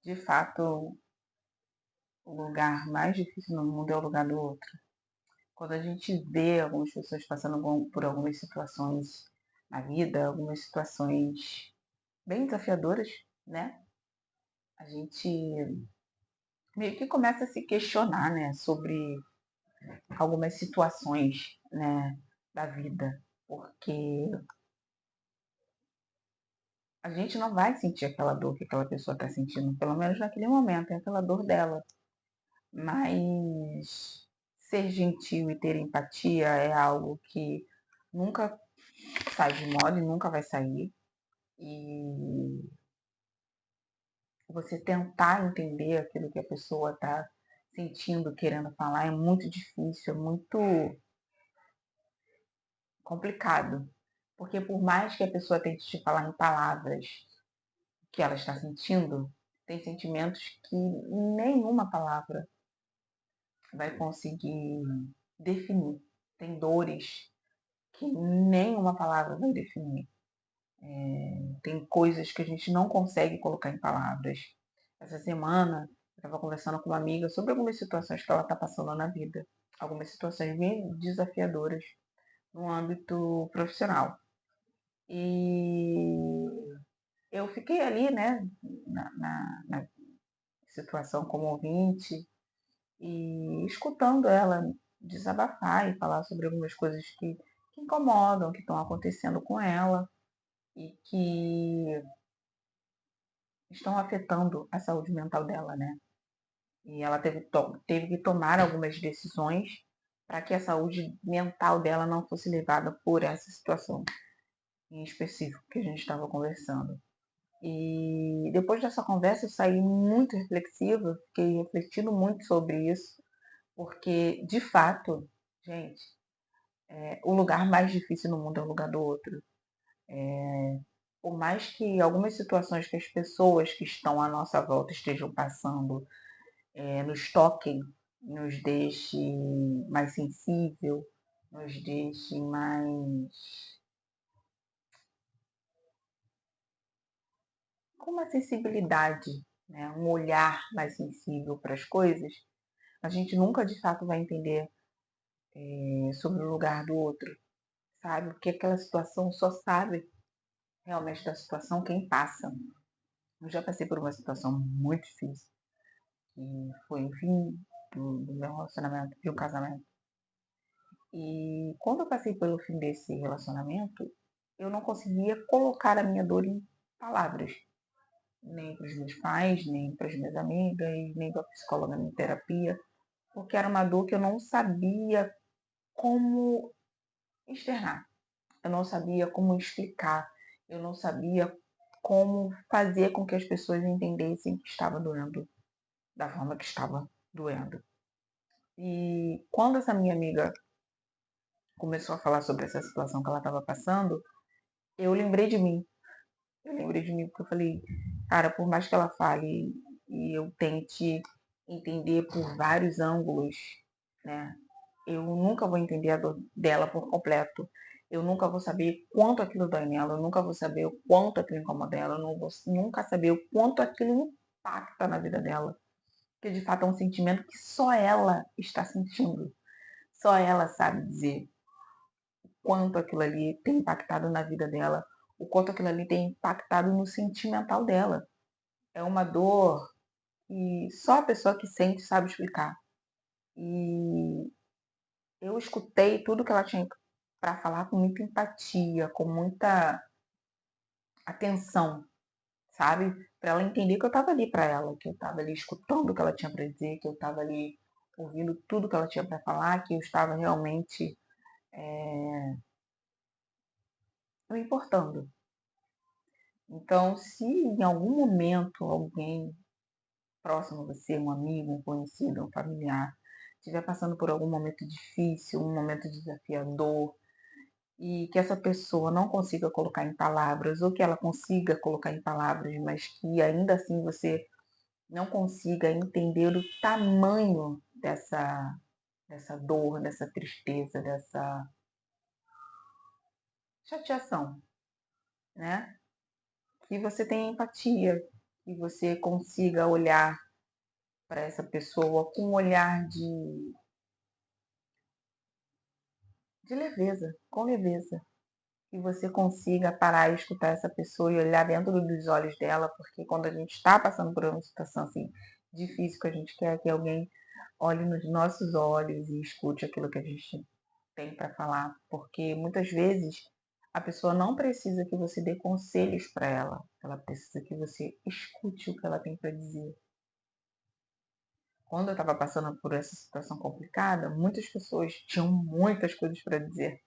De fato, o lugar mais difícil no mundo é o lugar do outro. Quando a gente vê algumas pessoas passando por algumas situações na vida, algumas situações bem desafiadoras, né? A gente meio que começa a se questionar, né, sobre algumas situações, né, da vida, porque a gente não vai sentir aquela dor que aquela pessoa está sentindo, pelo menos naquele momento, é aquela dor dela. Mas ser gentil e ter empatia é algo que nunca sai de moda e nunca vai sair. E você tentar entender aquilo que a pessoa está sentindo, querendo falar, é muito difícil, é muito complicado. Porque por mais que a pessoa tente te falar em palavras o que ela está sentindo, tem sentimentos que nenhuma palavra vai conseguir definir. Tem dores que nenhuma palavra vai definir. Tem coisas que a gente não consegue colocar em palavras. Essa semana eu estava conversando com uma amiga sobre algumas situações que ela está passando na vida. Algumas situações bem desafiadoras no âmbito profissional. E eu fiquei ali, né, na situação como ouvinte e escutando ela desabafar e falar sobre algumas coisas que incomodam, que estão acontecendo com ela e que estão afetando a saúde mental dela, né? E ela teve que tomar algumas decisões para que a saúde mental dela não fosse levada por essa situação em específico que a gente estava conversando. E depois dessa conversa eu saí muito reflexiva, fiquei refletindo muito sobre isso, porque de fato, gente, o lugar mais difícil no mundo é o lugar do outro. Por mais que algumas situações que as pessoas que estão à nossa volta estejam passando nos toquem, nos deixe mais sensível, nos deixe mais com uma sensibilidade, né? Um olhar mais sensível para as coisas, a gente nunca de fato vai entender sobre o lugar do outro, sabe? Porque aquela situação só sabe realmente da situação quem passa. Eu já passei por uma situação muito difícil, que foi o fim do meu relacionamento, de um casamento. E quando eu passei pelo fim desse relacionamento, eu não conseguia colocar a minha dor em palavras, nem para os meus pais, nem para as minhas amigas, nem para a psicóloga em terapia, porque era uma dor que eu não sabia como externar, eu não sabia como explicar, eu não sabia como fazer com que as pessoas entendessem que estava doendo da forma que estava doendo. E quando essa minha amiga começou a falar sobre essa situação que ela estava passando, eu lembrei de mim. Eu lembrei de mim porque eu falei, cara, por mais que ela fale e eu tente entender por vários ângulos, né? Eu nunca vou entender a dor dela por completo. Eu nunca vou saber quanto aquilo dói nela, eu nunca vou saber o quanto aquilo incomoda ela, eu não vou nunca saber o quanto aquilo impacta na vida dela. Porque de fato é um sentimento que só ela está sentindo. Só ela sabe dizer quanto aquilo ali tem impactado na vida dela, o quanto aquilo ali tem impactado no sentimental dela. É uma dor que só a pessoa que sente sabe explicar. E eu escutei tudo que ela tinha para falar com muita empatia, com muita atenção, sabe? Para ela entender que eu estava ali para ela, que eu estava ali escutando o que ela tinha para dizer, que eu estava ali ouvindo tudo que ela tinha para falar, que eu estava realmente me importando. Então, se em algum momento alguém próximo a você, um amigo, um conhecido, um familiar, estiver passando por algum momento difícil, um momento desafiador, e que essa pessoa não consiga colocar em palavras, ou que ela consiga colocar em palavras, mas que ainda assim você não consiga entender o tamanho dessa dor, dessa tristeza, dessa chateação, né? Que você tenha empatia, e você consiga olhar para essa pessoa com um olhar de leveza, com leveza. Que você consiga parar e escutar essa pessoa e olhar dentro dos olhos dela, porque quando a gente está passando por uma situação assim difícil, que a gente quer que alguém olhe nos nossos olhos e escute aquilo que a gente tem para falar, porque muitas vezes a pessoa não precisa que você dê conselhos para ela precisa que você escute o que ela tem para dizer. Quando eu estava passando por essa situação complicada, muitas pessoas tinham muitas coisas para dizer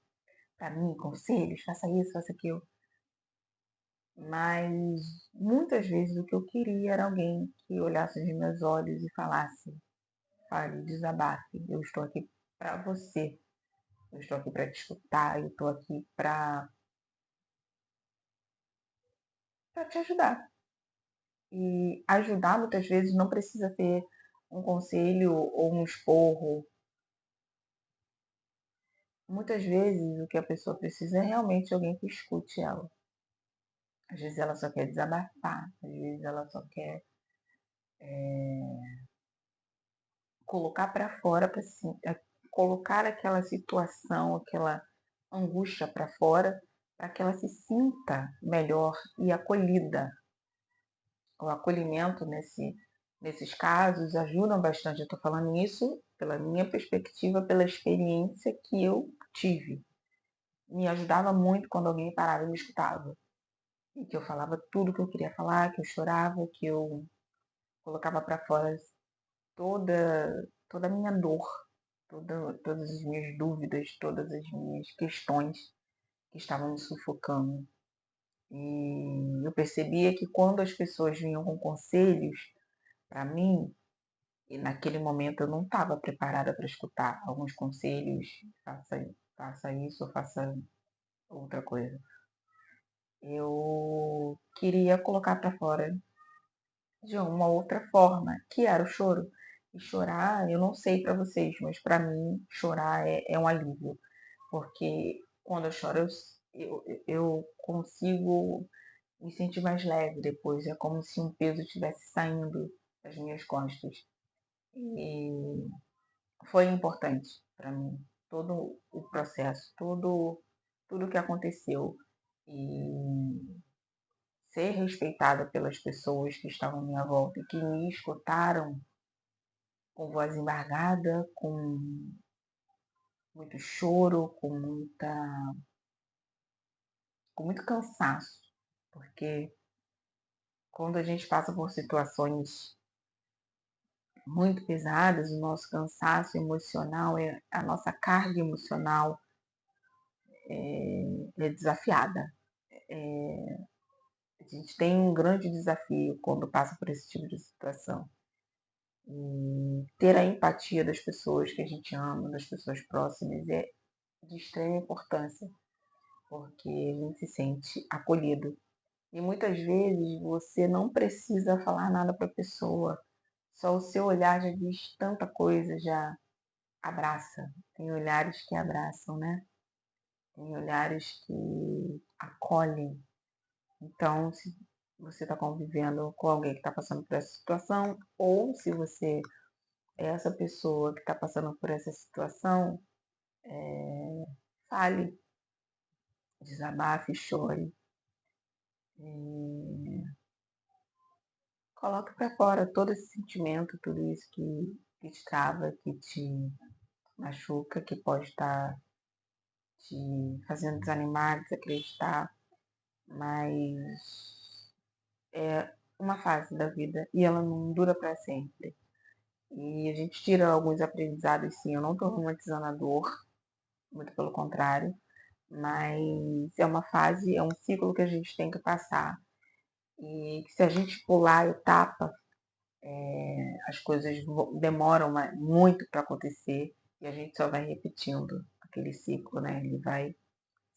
para mim, conselhos, faça isso, faça aquilo. Mas muitas vezes o que eu queria era alguém que olhasse nos meus olhos e falasse: fale, desabafe, eu estou aqui para você, eu estou aqui para te escutar, eu estou aqui para te ajudar. E ajudar muitas vezes não precisa ter um conselho ou um esporro. Muitas vezes o que a pessoa precisa é realmente alguém que escute ela. Às vezes ela só quer desabafar, às vezes ela só quer colocar para fora, colocar aquela situação, aquela angústia para fora, para que ela se sinta melhor e acolhida. O acolhimento nesses casos ajuda bastante. Eu estou falando isso pela minha perspectiva, pela experiência que eu tive. Me ajudava muito quando alguém parava e me escutava. E que eu falava tudo que eu queria falar, que eu chorava, que eu colocava para fora toda a minha dor, todas as minhas dúvidas, todas as minhas questões que estavam me sufocando. E eu percebia que quando as pessoas vinham com conselhos para mim, e naquele momento eu não estava preparada para escutar alguns conselhos, faça isso ou faça outra coisa. Eu queria colocar para fora de uma outra forma, que era o choro. E chorar, eu não sei para vocês, mas para mim chorar é um alívio, porque quando eu choro eu consigo me sentir mais leve depois, é como se um peso estivesse saindo das minhas costas. E foi importante para mim todo o processo, tudo que aconteceu. E ser respeitada pelas pessoas que estavam à minha volta e que me escutaram com voz embargada, com muito choro, com muito cansaço, porque quando a gente passa por situações muito pesadas, o nosso cansaço emocional, a nossa carga emocional é desafiada. A gente tem um grande desafio quando passa por esse tipo de situação. E ter a empatia das pessoas que a gente ama, das pessoas próximas, é de extrema importância, porque a gente se sente acolhido. E muitas vezes você não precisa falar nada para a pessoa, só o seu olhar já diz tanta coisa, já abraça. Tem olhares que abraçam, né? Tem olhares que acolhem. Então, se você está convivendo com alguém que está passando por essa situação, ou se você é essa pessoa que está passando por essa situação, fale, desabafe, chore. Coloque para fora todo esse sentimento, tudo isso que te trava, que te machuca, que pode estar te fazendo desanimar, desacreditar, mas é uma fase da vida e ela não dura para sempre. E a gente tira alguns aprendizados, sim. Eu não estou romantizando a dor, muito pelo contrário, mas é uma fase, é um ciclo que a gente tem que passar. E que se a gente pular a etapa, as coisas demoram muito para acontecer e a gente só vai repetindo aquele ciclo, né? Ele vai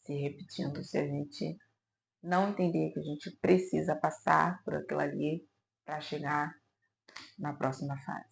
se repetindo se a gente não entender que a gente precisa passar por aquilo ali para chegar na próxima fase.